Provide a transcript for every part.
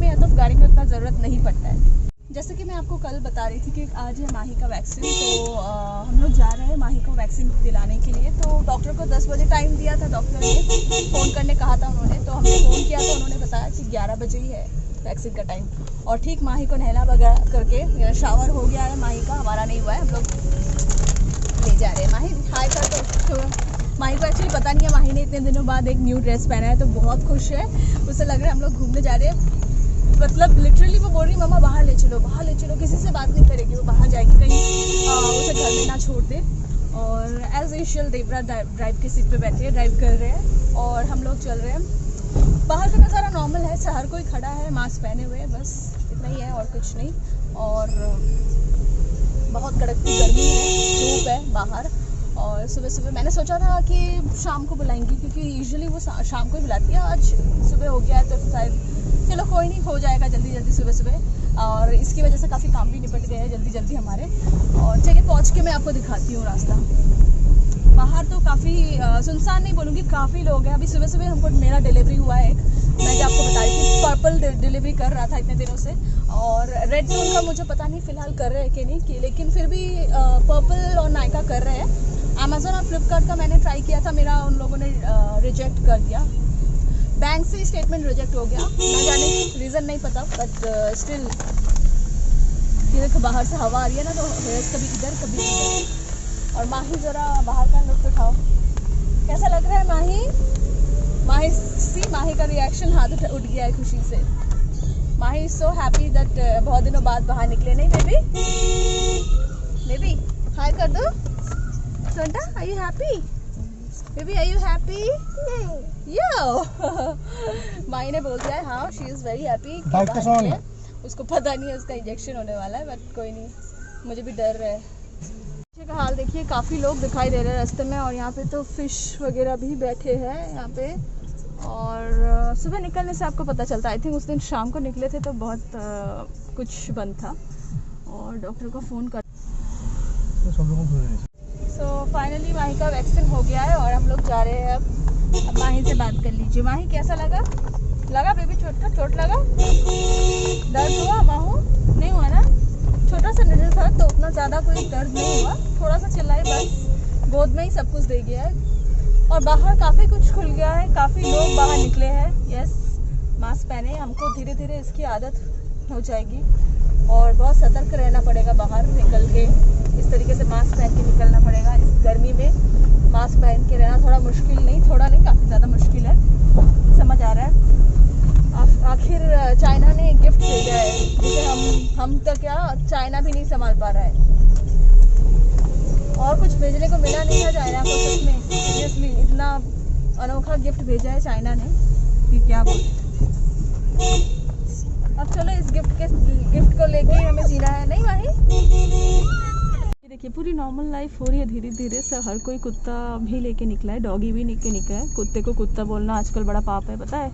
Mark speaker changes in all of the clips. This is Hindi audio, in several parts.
Speaker 1: में है तो गाड़ी में उतना ज़रूरत नहीं पड़ता है। जैसे कि मैं आपको कल बता रही थी कि आज है माही का वैक्सीन, तो हम लोग जा रहे हैं माही को वैक्सीन दिलाने के लिए। तो डॉक्टर को 10 बजे टाइम दिया था, डॉक्टर ने फ़ोन करने कहा था उन्होंने, तो हमने फ़ोन किया तो उन्होंने बताया कि 11 बजे ही है वैक्सीन का टाइम। और ठीक माही को नहला वगैरह करके शावर हो गया है माही का, हमारा नहीं हुआ है, हम लोग ले जा रहे हैं। माही हाय कर दो। माही को एक्चुअली पता नहीं है, माही ने इतने दिनों बाद एक न्यू ड्रेस पहना है तो बहुत खुश है, उसे लग रहा है हम लोग घूमने जा रहे हैं। मतलब लिटरली वो बोल रही मम्मा बाहर ले चलो, बाहर ले चलो, किसी से बात नहीं करेगी, वो बाहर जाएगी कहीं उसे घर में ना छोड़ दे। और एज यूजुअल देवरा ड्राइव की सीट पे बैठे ड्राइव कर रहे हैं और हम लोग चल रहे हैं। बाहर का नज़ारा नॉर्मल है, हर कोई खड़ा है मास्क पहने हुए, बस इतना ही है और कुछ नहीं। और बहुत कड़कती गर्मी है, धूप है बाहर। और सुबह सुबह मैंने सोचा था कि शाम को बुलाएंगी, क्योंकि यूजुअली वो शाम को ही बुलाती है, आज सुबह हो गया है तो शायद चलो कोई नहीं, हो जाएगा जल्दी जल्दी सुबह सुबह। और इसकी वजह से काफ़ी काम भी निपट गए हैं जल्दी जल्दी हमारे। और चलिए पहुँच के मैं आपको दिखाती हूँ रास्ता। बाहर तो काफ़ी सुनसान नहीं बोलूँगी, काफ़ी लोग हैं। अभी सुबह सुबह हमको मेरा डिलीवरी हुआ है एक, मैं जो आपको बता रही थी पर्पल डिलीवरी कर रहा था इतने दिनों से, और रेड जोन का मुझे पता नहीं फ़िलहाल कर रहे हैं कि नहीं कि, लेकिन फिर भी पर्पल और नायका कर रहे हैं। अमेज़ोन और फ्लिपकार्ट का मैंने ट्राई किया था, मेरा उन लोगों ने रिजेक्ट कर दिया, बैंक से स्टेटमेंट रिजेक्ट हो गया, ना जाने रीज़न नहीं पता, बट स्टिल ये देखो बाहर से हवा आ रही है ना, तो कभी इधर कभी इधर। और माही ज़रा बाहर का लुत्फ़ उठाओ, कैसा लग रहा है माही? माही का रिएक्शन हाथ उठ गया है खुशी से। माही इज सो हैप्पी दैट बहुत दिनों बाद बाहर निकले। नहीं बेबी हाय कर दो। सोना are you happy? Baby are you happy? यो माही ने बोल दिया है हाँ, शी इज़ वेरी हैप्पी। उसको पता नहीं है उसका इंजेक्शन होने वाला है, बट कोई नहीं, मुझे भी डर है। पीछे का हाल देखिए, काफ़ी लोग दिखाई दे रहे हैं रास्ते में, और यहाँ पे तो फिश वगैरह भी बैठे हैं यहाँ पे। और सुबह निकलने से आपको पता चलता है, आई थिंक उस दिन शाम को निकले थे तो बहुत कुछ बंद था, और डॉक्टर को फ़ोन कर। सो फाइनली माही का वैक्सीन हो गया है और हम लोग जा रहे हैं अब माही से बात कर लीजिए। माही कैसा लगा बेबी? चोट लगा? दर्द हुआ माहू? नहीं हुआ ना, छोटा सा निडल था तो उतना ज़्यादा कोई दर्द नहीं हुआ, थोड़ा सा चिल्लाई बस, गोद में ही सब कुछ दे गया है। और बाहर काफ़ी कुछ खुल गया है, काफ़ी लोग बाहर निकले हैं। यस, मास्क पहने, हमको धीरे धीरे इसकी आदत हो जाएगी और बहुत सतर्क रहना पड़ेगा बाहर निकल के, इस तरीके से मास्क पहन के निकलना पड़ेगा। इस गर्मी में मास्क पहन के रहना थोड़ा मुश्किल नहीं, थोड़ा नहीं काफ़ी ज़्यादा मुश्किल है, समझ आ रहा है। आखिर चाइना ने गिफ्ट भेजा है जिसे हम तो क्या चाइना भी नहीं संभाल पा रहा है, और कुछ भेजने को मिला नहीं था चाइना को सच में। सीरियसली इतना अनोखा गिफ्ट भेजा है चाइना ने कि क्या बोलते। अब चलो इस गिफ्ट को लेके हमें जीना है, नहीं माही? देखिए पूरी नॉर्मल लाइफ हो रही है धीरे धीरे से, हर कोई कुत्ता भी लेके निकला है, डॉगी भी लेके निकला है। कुत्ते को कुत्ता बोलना आजकल बड़ा पाप है, पता है,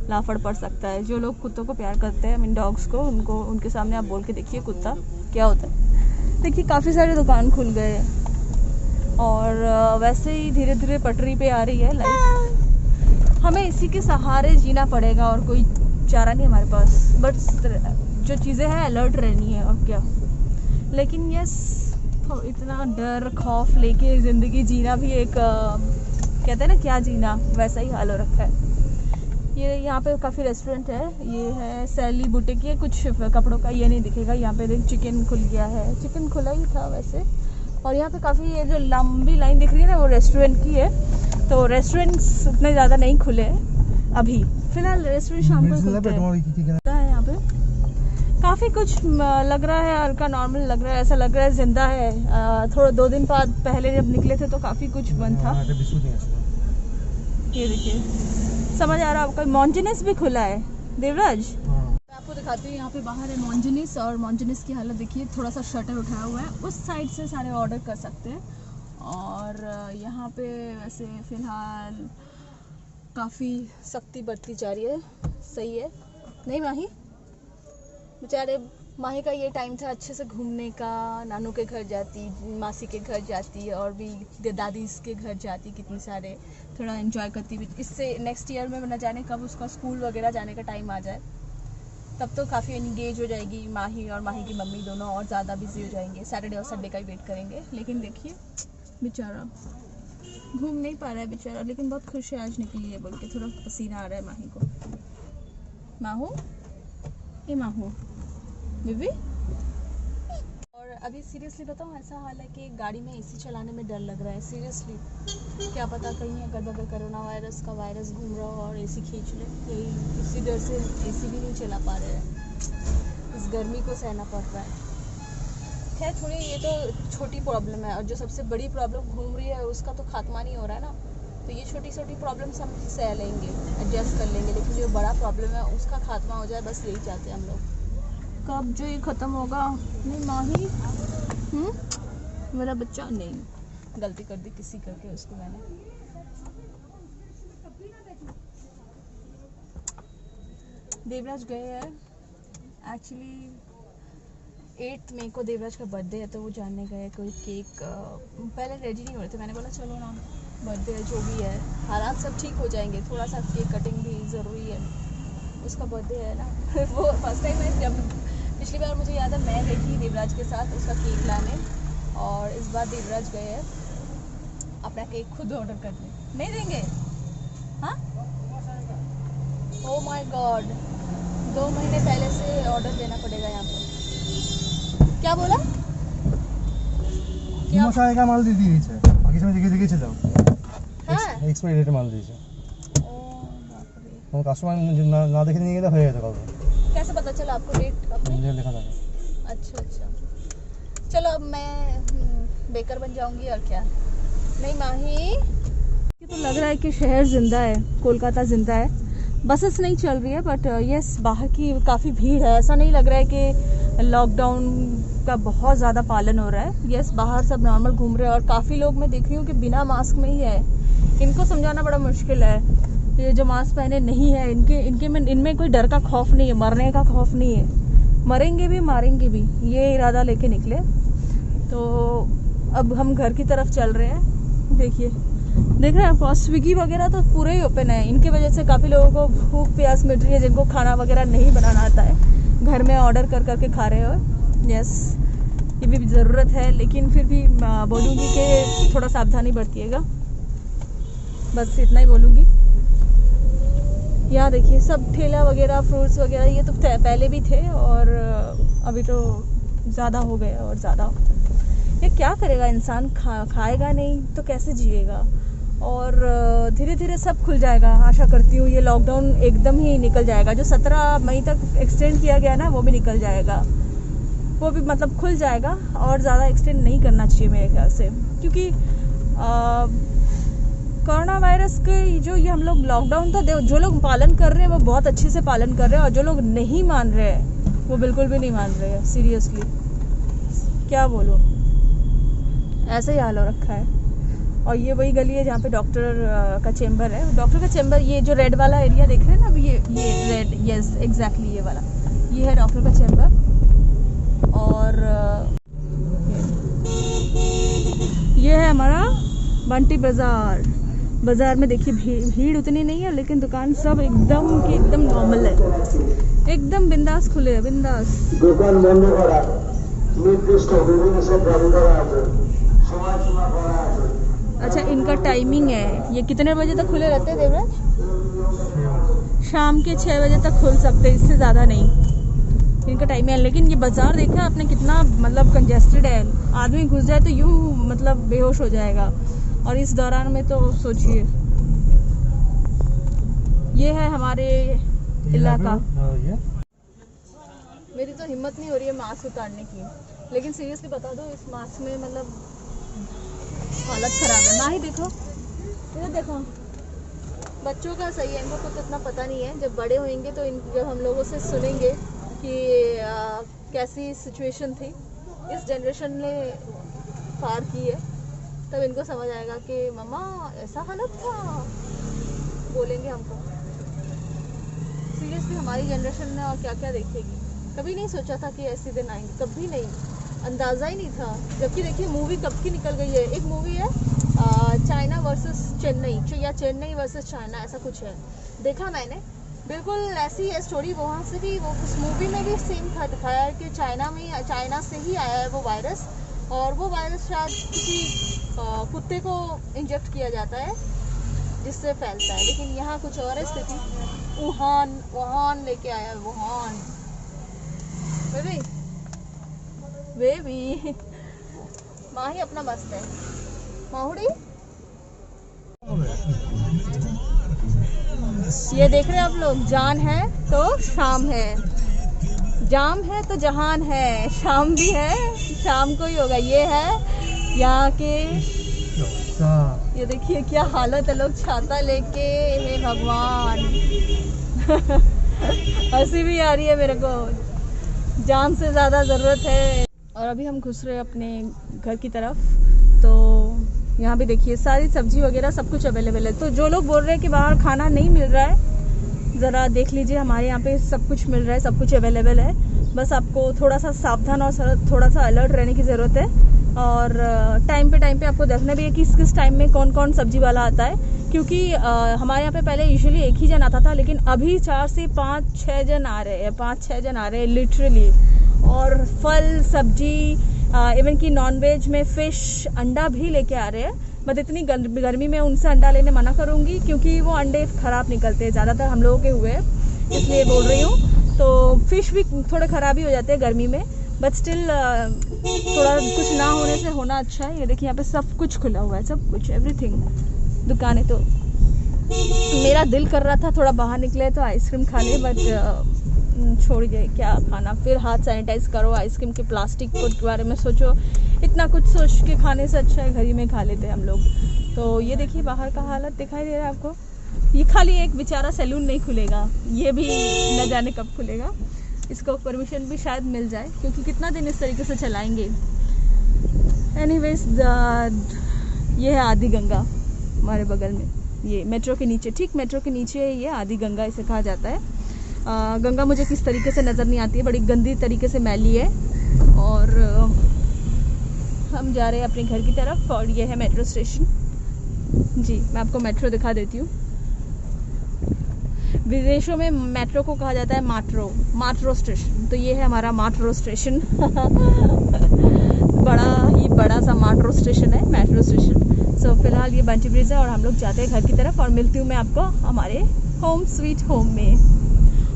Speaker 1: लाफड़ पड़ सकता है। जो लोग कुत्तों को प्यार करते हैं, मीन डॉग्स को, उनके सामने आप बोल के देखिए कुत्ता क्या होता है। देखिए काफ़ी सारे दुकान खुल गए हैं और वैसे ही धीरे धीरे पटरी पे आ रही है लाइफ। हमें इसी के सहारे जीना पड़ेगा और कोई चारा नहीं हमारे पास, बट जो चीज़ें हैं अलर्ट रहनी है और क्या। लेकिन यस, तो इतना डर खौफ लेके ज़िंदगी जीना भी एक कहते हैं ना क्या जीना, वैसा ही हाल हो रखा है। ये यहाँ पे काफ़ी रेस्टोरेंट है, ये है सैली बुटीक, ये कुछ कपड़ों का ये नहीं दिखेगा। यहाँ पे देख चिकन खुल गया है, चिकन खुला ही था वैसे। और यहाँ पे काफ़ी ये जो लंबी लाइन दिख रही है ना वो रेस्टोरेंट की है, तो रेस्टोरेंट्स उतने ज़्यादा नहीं खुले हैं अभी फ़िलहाल, रेस्टोरेंट शाम को खुलते हैं। यहाँ पे काफ़ी कुछ लग रहा है, हल्का नॉर्मल लग रहा है, ऐसा लग रहा है ज़िंदा है। थोड़ा 2 दिन बाद पहले जब निकले थे तो काफ़ी कुछ बंद था। ये देखिए, समझ आ रहा है आपका? मॉन्जिनिस भी खुला है देवराज। मैं आपको दिखाती हूँ, यहाँ पे बाहर है मॉन्जिनिस, और मॉन्जिनिस की हालत देखिए, थोड़ा सा शटर उठाया हुआ है, उस साइड से सारे ऑर्डर कर सकते हैं। और यहाँ पे वैसे फ़िलहाल काफ़ी सख्ती बरती जा रही है, सही है नहीं माही? बेचारे माही का ये टाइम था अच्छे से घूमने का, नानू के घर जाती, मासी के घर जाती, और भी दादी के घर जाती, कितनी सारे थोड़ा एंजॉय करती भी। इससे नेक्स्ट ईयर में न जाने कब उसका स्कूल वगैरह जाने का टाइम आ जाए। तब तो काफ़ी एंगेज हो जाएगी माही, और माही की मम्मी दोनों और ज़्यादा बिजी हो जाएंगे। सैटरडे और संडे का ही वेट करेंगे। लेकिन देखिए बेचारा घूम नहीं पा रहा है बेचारा, लेकिन बहुत खुश है आज निकली है बोल के। थोड़ा पसीना आ रहा है माही को। माहू, ये माहू बेबी। और अभी सीरियसली बताऊँ, ऐसा हाल है कि गाड़ी में एसी चलाने में डर लग रहा है सीरियसली। क्या पता कहीं अगर कोरोना वायरस का वायरस घूम रहा हो और एसी खींच ले, यही इसी डर से एसी भी नहीं चला पा रहे हैं। इस गर्मी को सहना पड़ रहा है। खैर छोड़िए, ये तो छोटी प्रॉब्लम है, और जो सबसे बड़ी प्रॉब्लम घूम रही है उसका तो खात्मा नहीं हो रहा है ना। तो ये छोटी छोटी प्रॉब्लम्स हम सह लेंगे, एडजस्ट कर लेंगे, लेकिन जो बड़ा प्रॉब्लम है उसका खात्मा हो जाए, बस यही चाहते हैं हम लोग। कब जो ये ख़त्म होगा। नहीं माही, मेरा बच्चा, नहीं गलती कर दी किसी करके उसको मैंने। देवराज गए हैं एक्चुअली 8 मई को देवराज का बर्थडे है, तो वो जानने गए कोई केक। पहले रेडी नहीं हो रहे थे, मैंने बोला चलो ना, बर्थडे है जो भी है, हालात सब ठीक हो जाएंगे, थोड़ा सा केक कटिंग भी ज़रूरी है, उसका बर्थडे है ना। वो फर्स्ट टाइम है, जब पिछली बार मुझे याद है मैं गई थी देवराज के साथ उसका केक लाने, और इस बार देवराज गए हैं अपना केक खुद ऑर्डर करने। नहीं देंगे? हाँ, ओह माय गॉड, 2 महीने पहले से ऑर्डर देना पड़ेगा यहाँ पे। क्या बोला?
Speaker 2: মশাই কা মাল দিয়ে দিয়েছে, বাকি সময় দেখে দেখেছে দাও।
Speaker 1: হ্যাঁ,
Speaker 2: এক্সপায়ারি ডেট মাল দিয়েছে।
Speaker 1: ओ बाप रे,
Speaker 2: কোন কাস্টমার না দেখে নিয়ে গেলে হয়ে যেত কালকে।
Speaker 1: कैसे पता चला आपको डेट अपनी?
Speaker 2: मुझे लिखा था।
Speaker 1: अच्छा अच्छा, चलो अब मैं बेकर बन जाऊंगी और क्या। नहीं माही, ये तो लग रहा है कि शहर जिंदा है, कोलकाता जिंदा है। बसेस नहीं चल रही है, बट यस बाहर की काफ़ी भीड़ है। ऐसा नहीं लग रहा है कि लॉकडाउन का बहुत ज़्यादा पालन हो रहा है। यस, बाहर सब नॉर्मल घूम रहे हैं, और काफ़ी लोग मैं देख रही हूँ कि बिना मास्क में ही है। इनको समझाना बड़ा मुश्किल है, ये जो मास्क पहने नहीं है, इनमें कोई डर का खौफ नहीं है, मरने का खौफ नहीं है। मरेंगे भी मारेंगे भी, ये इरादा लेके निकले। तो अब हम घर की तरफ चल रहे हैं। देखिए, देख रहे हैं आप, स्विगी वगैरह तो पूरे ही ओपन है। इनके वजह से काफ़ी लोगों को भूख प्यास मिट रही है, जिनको खाना वगैरह नहीं बनाना आता है, घर में ऑर्डर कर करके खा रहे हो। यस, ये भी ज़रूरत है, लेकिन फिर भी बोलूँगी कि थोड़ा सावधानी बरतिएगा, बस इतना ही बोलूँगी। यहाँ देखिए सब ठेला वगैरह, फ्रूट्स वगैरह, ये तो पहले भी थे, और अभी तो ज़्यादा हो गया और ज़्यादा। ये क्या करेगा इंसान, खाएगा नहीं तो कैसे जिएगा। और धीरे धीरे सब खुल जाएगा, आशा करती हूँ ये लॉकडाउन एकदम ही निकल जाएगा। जो 17 मई तक एक्सटेंड किया गया ना, वो भी निकल जाएगा, वो भी मतलब खुल जाएगा। और ज़्यादा एक्सटेंड नहीं करना चाहिए मेरे ख्याल से, क्योंकि कोरोना वायरस के जो ये हम लोग लॉकडाउन तो जो लोग पालन कर रहे हैं वो बहुत अच्छे से पालन कर रहे हैं, और जो लोग नहीं मान रहे हैं वो बिल्कुल भी नहीं मान रहे हैं। सीरियसली क्या बोलूँ, ऐसा ही हाल हो रखा है। और ये वही गली है जहाँ पे डॉक्टर का चेम्बर है। डॉक्टर का चेम्बर, ये जो रेड वाला एरिया देख रहे हैं ना अभी, ये रेड, यस एग्जैक्टली ये वाला, ये है डॉक्टर का चेम्बर। और ये है हमारा बंटी बाज़ार। बाज़ार में देखिए भीड़ उतनी नहीं है, लेकिन दुकान सब एकदम नॉर्मल है, एकदम बिंदास खुले हैं, बिंदास।
Speaker 3: दुकान बंद करा, निर्दिष्ट विभिन्न सब बंद करा है, समय सीमा करा है।
Speaker 1: अच्छा, इनका टाइमिंग है, ये कितने बजे तक खुले रहते हैं देवराज? शाम के 6 बजे तक खुल सकते हैं, इससे ज़्यादा नहीं इनका टाइम है। लेकिन ये बाज़ार देखा आपने कितना मतलब कंजेस्टेड है, आदमी घुस जाए तो यूँ मतलब बेहोश हो जाएगा, और इस दौरान में तो सोचिए। ये है हमारे इलाका। मेरी तो हिम्मत नहीं हो रही है मास्क उतारने की, लेकिन सीरियसली बता दो, इस मास्क में मतलब हालत ख़राब है। माही देखो, इधर देखो, बच्चों का सही है, इनको कुछ इतना पता नहीं है। जब बड़े होंगे तो जब हम लोगों से सुनेंगे कि कैसी सिचुएशन थी, इस जनरेशन ने पार की है, तब इनको समझ आएगा कि मम्मा ऐसा हालत था, बोलेंगे हमको। सीरियसली हमारी जनरेशन ने और क्या क्या देखेगी। कभी नहीं सोचा था कि ऐसे दिन आएंगे, कभी नहीं, अंदाज़ा ही नहीं था। जबकि देखिए मूवी कब की निकल गई है, एक मूवी है चाइना वर्सेस चेन्नई, या चेन्नई वर्सेस चाइना, ऐसा कुछ है, देखा मैंने। बिल्कुल ऐसी है स्टोरी। वहाँ से भी वो उस मूवी में भी सेम था, दिखाया है कि चाइना से ही आया है वो वायरस, और वो वायरस शायद किसी कुत्ते को इंजेक्ट किया जाता है जिससे फैलता है। लेकिन यहाँ कुछ और है स्थिति। वुहान लेके आया है, वुहान। बेबी माही अपना मस्त है। माहुड़ी ये देख रहे हैं आप लोग, जान है तो शाम है, जाम है तो जहान है, शाम भी है, शाम को ही होगा। ये है यहाँ के, ये देखिए क्या हालत है, लोग छाता लेके, हे भगवान। हंसी भी आ रही है मेरे को, जान से ज़्यादा ज़रूरत है। और अभी हम घुस रहे हैं अपने घर की तरफ। तो यहाँ भी देखिए सारी सब्जी वगैरह सब कुछ अवेलेबल है। तो जो लोग बोल रहे हैं कि बाहर खाना नहीं मिल रहा है, ज़रा देख लीजिए, हमारे यहाँ पे सब कुछ मिल रहा है, सब कुछ अवेलेबल है। बस आपको थोड़ा सा सावधान और थोड़ा सा अलर्ट रहने की ज़रूरत है। और टाइम पे आपको देखना भी है कि किस टाइम में कौन कौन सब्जी वाला आता है। क्योंकि हमारे यहाँ पे पहले यूजुअली एक ही जन आता था, लेकिन अभी 4 से 5-6 जन आ रहे हैं, 5-6 जन आ रहे हैं लिटरली। और फल सब्जी, इवन कि नॉनवेज में फ़िश अंडा भी लेके आ रहे हैं। बट इतनी गर्मी में उनसे अंडा लेने मना करूँगी, क्योंकि वो अंडे ख़राब निकलते हैं, ज़्यादातर हम लोगों के हुए, इसलिए बोल रही हूँ। तो फ़िश भी थोड़े ख़राब ही हो जाते हैं गर्मी में, बट स्टिल थोड़ा कुछ ना होने से होना अच्छा है। ये देखिए यहाँ पे सब कुछ खुला हुआ है, सब कुछ, एवरीथिंग, दुकानें। तो मेरा दिल कर रहा था थोड़ा बाहर निकले तो आइसक्रीम खा ले, बट छोड़िए क्या खाना, फिर हाथ सैनिटाइज करो, आइसक्रीम के प्लास्टिक को बारे में सोचो, इतना कुछ सोच के खाने से अच्छा है घर ही में खा लेते हम लोग। तो ये देखिए बाहर का हालत दिखाई दे रहा है आपको। ये खाली एक बेचारा सैलून नहीं खुलेगा, ये भी न जाने कब खुलेगा। इसको परमिशन भी शायद मिल जाए, क्योंकि कितना दिन इस तरीके से चलाएंगे। एनीवेज, ये है आदि गंगा हमारे बगल में, ये मेट्रो के नीचे, ठीक मेट्रो के नीचे है ये आदि गंगा, इसे कहा जाता है। गंगा मुझे किस तरीके से नज़र नहीं आती है, बड़ी गंदी तरीके से मैली है। और हम जा रहे हैं अपने घर की तरफ, और ये है मेट्रो स्टेशन। जी, मैं आपको मेट्रो दिखा देती हूँ। विदेशों में मेट्रो को कहा जाता है माट्रो स्टेशन। तो ये है हमारा माट्रो स्टेशन। बड़ा सा माट्रो स्टेशन है, मेट्रो स्टेशन। सो फिलहाल ये बंटी ब्रिज है, और हम लोग जाते हैं घर की तरफ, और मिलती हूँ मैं आपको हमारे होम स्वीट होम में।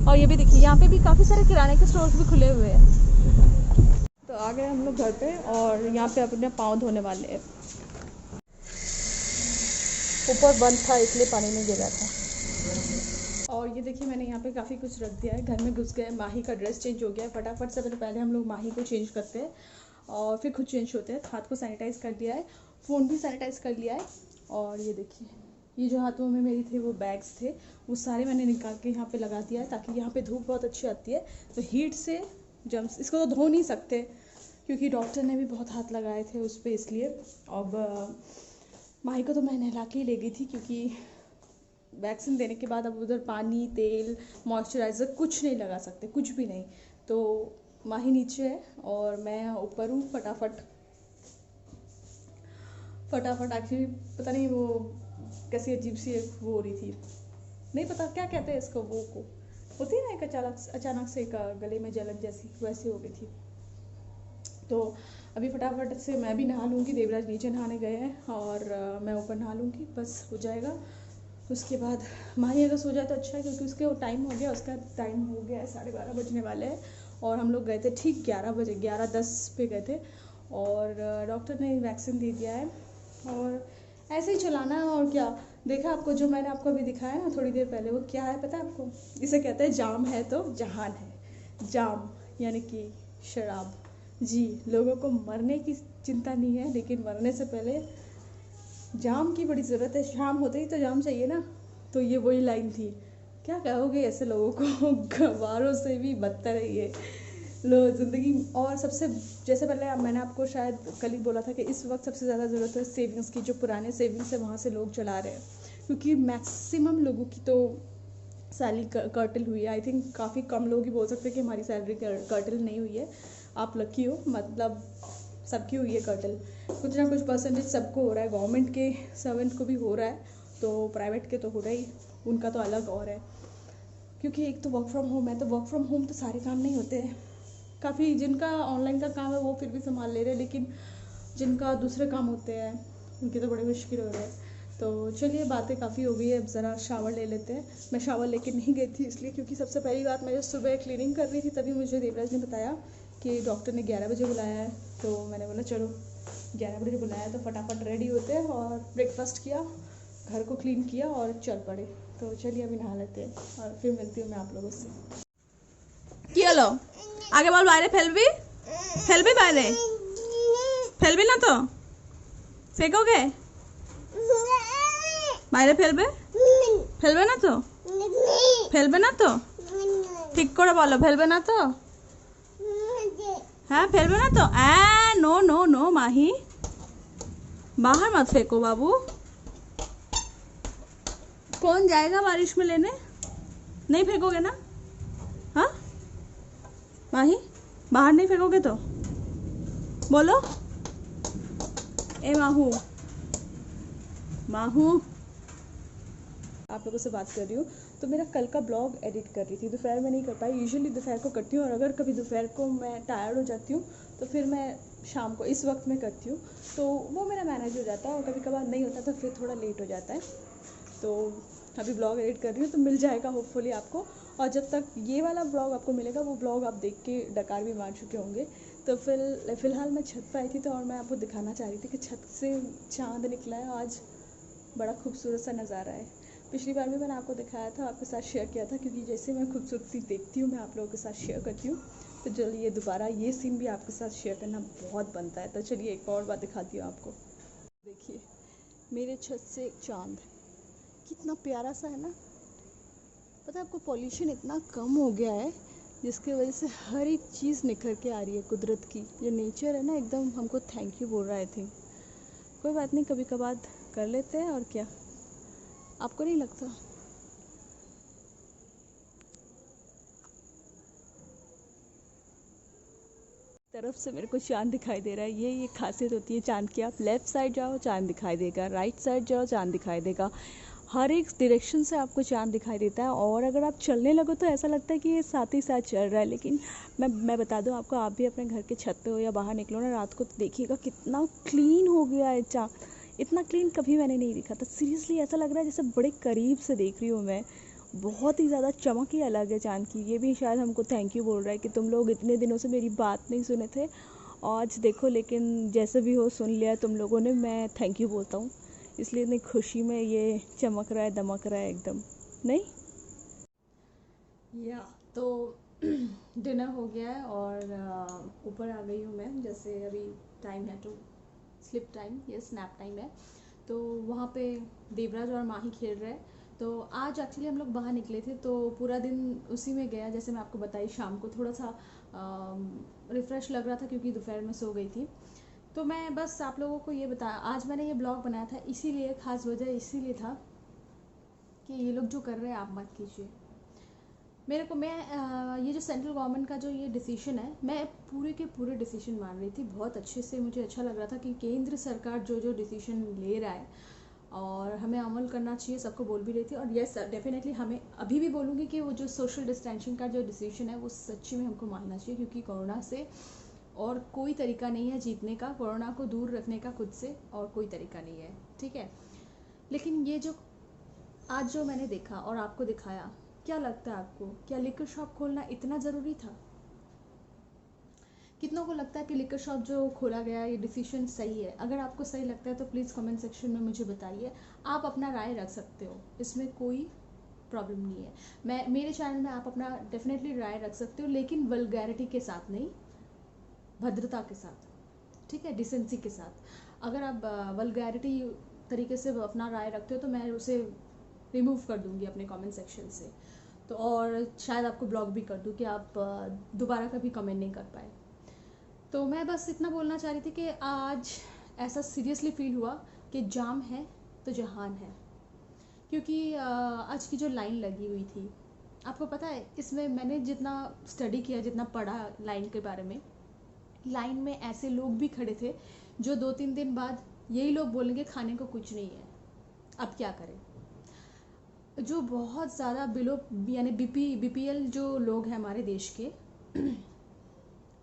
Speaker 1: और ये भी देखिए यहाँ पे भी काफ़ी सारे किराने के स्टोर्स भी खुले हुए हैं। तो आ गए हम लोग घर पे, और यहाँ पे अपने पाँव धोने वाले हैं। ऊपर बंद था इसलिए पानी में गिरा था। और ये देखिए मैंने यहाँ पे काफ़ी कुछ रख दिया है। घर में घुस गए, माही का ड्रेस चेंज हो गया है। फटाफट से पहले हम लोग माही को चेंज करते हैं, और फिर खुद चेंज होते हैं। हाथ को सैनिटाइज़ कर दिया है, फ़ोन भी सैनिटाइज़ कर लिया है। और ये देखिए, ये जो हाथों में मेरी थे वो बैग्स थे, वो सारे मैंने निकाल के यहाँ पे लगा दिया है, ताकि यहाँ पे धूप बहुत अच्छी आती है, तो हीट से जम्स, इसको तो धो नहीं सकते क्योंकि डॉक्टर ने भी बहुत हाथ लगाए थे उस पर, इसलिए। अब माही को तो मैं नहला के ही ले गई थी, क्योंकि वैक्सीन देने के बाद अब उधर पानी, तेल, मॉइस्चराइज़र कुछ नहीं लगा सकते, कुछ भी नहीं। तो माही नीचे है और मैं ऊपर हूँ। फटाफट एक्चुअली पता नहीं वो कैसी अजीब सी वो हो रही थी, नहीं पता क्या कहते हैं इसको, वो को होती है ना एक अचानक से एक गले में जलन जैसी, वैसी हो गई थी। तो अभी फटाफट से मैं भी नहा लूँगी। देवराज नीचे नहाने गए हैं, और मैं ऊपर नहा लूँगी, बस हो जाएगा। उसके बाद माही अगर सो जाए तो अच्छा है, क्योंकि उसके टाइम हो गया, उसका टाइम हो गया है, 12:30 बजने वाले हैं। और हम लोग गए थे ठीक 11 बजे, 11:10 पे गए थे, और डॉक्टर ने वैक्सीन दे दिया है। और ऐसे ही चलाना है, और क्या देखा आपको, जो मैंने आपको अभी दिखाया ना थोड़ी देर पहले, वो क्या है पता है आपको? इसे कहते हैं जाम है तो जहान है। जाम यानी कि शराब। जी, लोगों को मरने की चिंता नहीं है, लेकिन मरने से पहले जाम की बड़ी ज़रूरत है। शाम होते ही तो जाम चाहिए ना। तो ये वही लाइन थी। क्या कहोगे ऐसे लोगों को, गवारों से भी बदतर है ये लो ज़िंदगी। और सबसे, जैसे पहले मैंने आपको शायद कल ही बोला था कि इस वक्त सबसे ज़्यादा ज़रूरत है सेविंग्स की। जो पुराने सेविंग्स है वहाँ से लोग चला रहे हैं, क्योंकि मैक्सिमम लोगों की तो सैलरी कर्टल हुई है। आई थिंक काफ़ी कम लोग ही बोल सकते हैं कि हमारी सैलरी कर्टल नहीं हुई है। आप लकी हो, मतलब सबकी हुई है कर्टल, कुछ ना कुछ परसेंटेज सबको हो रहा है। गवर्नमेंट के सर्वेंट को भी हो रहा है, तो प्राइवेट के तो हो रहा ही, उनका तो अलग और है। क्योंकि एक तो वर्क फ्रॉम होम है, तो वर्क फ्रॉम होम तो सारे काम नहीं होते हैं। काफ़ी जिनका ऑनलाइन का काम है वो फिर भी संभाल ले रहे हैं, लेकिन जिनका दूसरे काम होते हैं उनकी तो बड़ी मुश्किल हो रही है। तो चलिए, बातें काफ़ी हो गई है, अब ज़रा शावर ले लेते हैं। मैं शावर लेके नहीं गई थी इसलिए क्योंकि सबसे पहली बात, मैं जब सुबह क्लीनिंग कर रही थी तभी मुझे देवराज ने बताया कि डॉक्टर ने 11 बजे बुलाया है। तो मैंने बोला चलो 11 बजे बुलाया तो फटाफट रेडी होते हैं, और ब्रेकफास्ट किया, घर को क्लीन किया और चल पड़े। तो चलिए अभी नहा लेते हैं और फिर मिलती हूँ मैं आप लोगों से। কি হলো? আগে বল, বাইরে ফেলবি? ফেলবি বাইরে? ফেলবি না তো? ফেকোগে? বাইরে ফেলবে? ফেলবে না তো? ফেলবে না তো? ঠিক করে বলো, ফেলবে না তো? হ্যাঁ, ফেলবে না তো? নো নো नो माही, बाहर मत फेंको बाबू। कौन जाएगा बारिश में लेने? नहीं फेंकोगे ना? हाँ माही, बाहर नहीं फेंकोगे तो बोलो। ए माहू, माहू, आप लोगों से बात कर रही हूँ। तो मेरा कल का ब्लॉग एडिट कर रही थी, दोपहर में नहीं कर पाई। यूजुअली दोपहर को करती हूँ, और अगर कभी दोपहर को मैं टायर्ड हो जाती हूँ तो फिर मैं शाम को इस वक्त में करती हूँ, तो वो मेरा मैनेज हो जाता है। और कभी कभार नहीं होता तो फिर थोड़ा लेट हो जाता है। तो अभी ब्लॉग एडिट कर रही हूँ, तो मिल जाएगा होपफुली आपको। और जब तक ये वाला ब्लॉग आपको मिलेगा, वो ब्लॉग आप देख के डकार भी मार चुके होंगे। तो फ़िलहाल मैं छत पर आई थी, तो और मैं आपको दिखाना चाह रही थी कि छत से चाँद निकला है आज। बड़ा खूबसूरत सा नज़ारा है। पिछली बार भी मैंने आपको दिखाया था, आपके साथ शेयर किया था, क्योंकि जैसे मैं खूबसूरती देखती हूँ मैं आप लोगों के साथ शेयर करती हूँ। तो चलिए दोबारा ये सीन भी आपके साथ शेयर करना बहुत बनता है। तो चलिए एक और बात दिखाती हूँ आपको। देखिए मेरे छत से एक चाँद, कितना प्यारा सा है ना। पता है आपको, पॉल्यूशन इतना कम हो गया है जिसकी वजह से हर एक चीज़ निखर के आ रही है। कुदरत की जो नेचर है ना, एकदम हमको थैंक यू बोल रहा है। थिंक कोई बात नहीं, कभी कभार कर लेते हैं, और क्या, आपको नहीं लगता? तरफ से मेरे को चांद दिखाई दे रहा है। ये खासियत होती है चांद की। आप लेफ़्ट साइड जाओ चांद दिखाई देगा, राइट साइड जाओ चांद दिखाई देगा, हर एक डायरेक्शन से आपको चांद दिखाई देता है। और अगर आप चलने लगो तो ऐसा लगता है कि ये साथ ही साथ चल रहा है। लेकिन मैं बता दूं आपको, आप भी अपने घर के छत पे हो या बाहर निकलो ना रात को, तो देखिएगा कितना क्लीन हो गया है चाँद। इतना क्लीन कभी मैंने नहीं देखा था। सीरियसली ऐसा लग रहा है जैसे बड़े करीब से देख रही हूँ मैं। बहुत ही ज़्यादा चमक ही अलग है चाँद की। ये भी शायद हमको थैंक यू बोल रहा है कि तुम लोग इतने दिनों से मेरी बात नहीं सुने थे, आज देखो। लेकिन जैसे भी हो, सुन लिया तुम लोगों ने, मैं थैंक यू बोलता हूँ। इसलिए इतनी खुशी में ये चमक रहा है, दमक रहा है एकदम, नहीं? या तो डिनर हो गया है और ऊपर आ गई हूँ मैं। जैसे अभी टाइम है तो स्लिप टाइम, ये स्नैप टाइम है। तो वहाँ पे देवराज और माही खेल रहे हैं। तो आज एक्चुअली हम लोग बाहर निकले थे, तो पूरा दिन उसी में गया। जैसे मैं आपको बताई, शाम को थोड़ा सा रिफ़्रेश लग रहा था क्योंकि दोपहर में सो गई थी। तो मैं बस आप लोगों को ये बताया, आज मैंने ये ब्लॉग बनाया था इसीलिए, ख़ास वजह इसीलिए था कि ये लोग जो कर रहे हैं आप मत कीजिए। मेरे को ये जो सेंट्रल गवर्नमेंट का जो ये डिसीजन है, मैं पूरे के पूरे डिसीजन मान रही थी बहुत अच्छे से। मुझे अच्छा लग रहा था कि केंद्र सरकार जो डिसीजन ले रहा है और हमें अमल करना चाहिए, सबको बोल भी रही थी। और यस डेफिनेटली हमें अभी भी बोलूँगी कि वो जो सोशल डिस्टेंसिंग का जो डिसीजन है वो सच्ची में हमको मानना चाहिए, क्योंकि कोरोना से और कोई तरीका नहीं है जीतने का। कोरोना को दूर रखने का खुद से और कोई तरीका नहीं है, ठीक है। लेकिन ये जो आज जो मैंने देखा और आपको दिखाया, क्या लगता है आपको, क्या लिकर शॉप खोलना इतना ज़रूरी था? कितनों को लगता है कि लिकर शॉप जो खोला गया ये डिसीजन सही है? अगर आपको सही लगता है तो प्लीज़ कमेंट सेक्शन में मुझे बताइए। आप अपना राय रख सकते हो, इसमें कोई प्रॉब्लम नहीं है। मेरे चैनल में आप अपना डेफिनेटली राय रख सकते हो, लेकिन वल्गैरिटी के साथ नहीं, भद्रता के साथ, ठीक है, डिसेंसी के साथ। अगर आप वल्गैरिटी तरीके से अपना राय रखते हो तो मैं उसे रिमूव कर दूंगी अपने कमेंट सेक्शन से। तो और शायद आपको ब्लॉक भी कर दूं कि आप दोबारा कभी कमेंट नहीं कर पाए। तो मैं बस इतना बोलना चाह रही थी कि आज ऐसा सीरियसली फील हुआ कि जाम है तो जहान है। क्योंकि आज की जो लाइन लगी हुई थी, आपको पता है, इसमें मैंने जितना स्टडी किया, जितना पढ़ा लाइन के बारे में, लाइन में ऐसे लोग भी खड़े थे जो 2-3 दिन बाद यही लोग बोलेंगे खाने को कुछ नहीं है, अब क्या करें। जो बहुत ज़्यादा बिलो यानी बीपीएल जो लोग हैं हमारे देश के,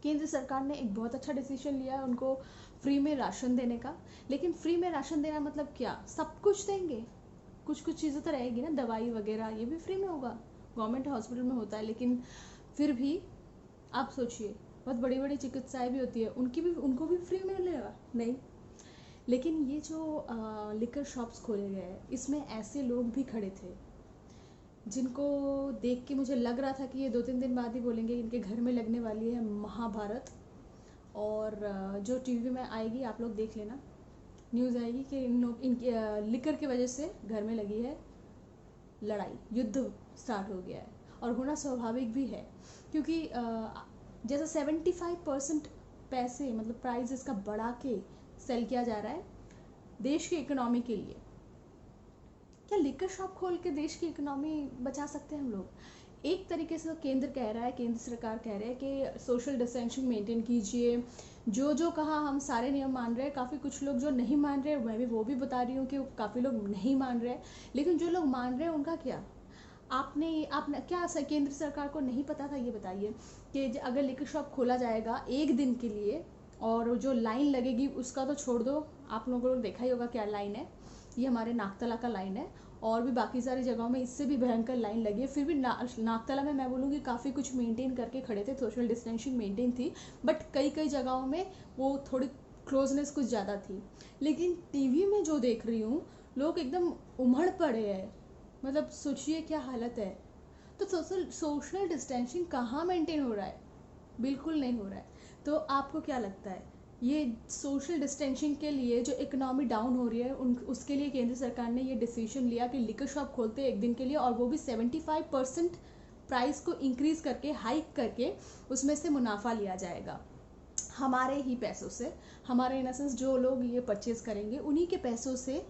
Speaker 1: केंद्र सरकार ने एक बहुत अच्छा डिसीजन लिया उनको फ्री में राशन देने का। लेकिन फ्री में राशन देना मतलब क्या, सब कुछ देंगे? कुछ कुछ चीज़ें तो रहेगी ना, दवाई वगैरह ये भी फ्री में होगा, गवर्नमेंट हॉस्पिटल में होता है। लेकिन फिर भी आप सोचिए, बहुत बड़ी बड़ी चिकित्साएं भी होती है, उनको भी फ्री में मिलेगा? नहीं। लेकिन ये जो लिकर शॉप्स खोले गए हैं, इसमें ऐसे लोग भी खड़े थे जिनको देख के मुझे लग रहा था कि ये 2-3 दिन बाद ही बोलेंगे इनके घर में लगने वाली है महाभारत। और जो टीवी में आएगी आप लोग देख लेना, न्यूज़ आएगी कि इनकी लिकर की वजह से घर में लगी है लड़ाई, युद्ध स्टार्ट हो गया है। और होना स्वाभाविक भी है, क्योंकि जैसा 75% पैसे मतलब प्राइस इसका बढ़ा के सेल किया जा रहा है देश की इकोनॉमी के लिए। क्या लिकर शॉप खोल के देश की इकोनॉमी बचा सकते हैं हम लोग? एक तरीके से तो केंद्र कह रहा है, केंद्र सरकार कह रहे हैं कि सोशल डिस्टेंसिंग मेंटेन कीजिए, जो कहा हम सारे नियम मान रहे हैं। काफ़ी कुछ लोग जो नहीं मान रहे, मैं भी वो भी बता रही हूँ कि काफ़ी लोग नहीं मान रहे। लेकिन जो लोग मान रहे हैं उनका क्या? आपने क्या केंद्र सरकार को नहीं पता था? ये बताइए कि अगर लिकर शॉप खोला जाएगा एक दिन के लिए, और जो लाइन लगेगी उसका तो छोड़ दो, आप लोगों को देखा ही होगा क्या लाइन है। ये हमारे नागतला का लाइन है, और भी बाकी सारी जगहों में इससे भी भयंकर लाइन लगी है। फिर भी नागतला में मैं बोलूँगी काफ़ी कुछ मेंटेन करके खड़े थे, सोशल डिस्टेंसिंग मेंटेन थी, बट कई कई जगहों में वो थोड़ी क्लोजनेस कुछ ज़्यादा थी। लेकिन टीवी में जो देख रही हूँ, लोग एकदम उमड़ पड़े हैं, मतलब सोचिए क्या हालत है। तो सोशल डिस्टेंसिंग कहाँ मेंटेन हो रहा है? बिल्कुल नहीं हो रहा है। तो आपको क्या लगता है, ये सोशल डिस्टेंसिंग के लिए जो इकोनॉमी डाउन हो रही है उसके लिए केंद्र सरकार ने ये डिसीजन लिया कि लिकर शॉप खोलते हैं एक दिन के लिए, और वो भी 75% प्राइस को इंक्रीज करके, हाइक करके उसमें से मुनाफा लिया जाएगा हमारे ही पैसों से। हमारे इन सेंस जो लोग ये परचेज करेंगे उन्हीं के पैसों से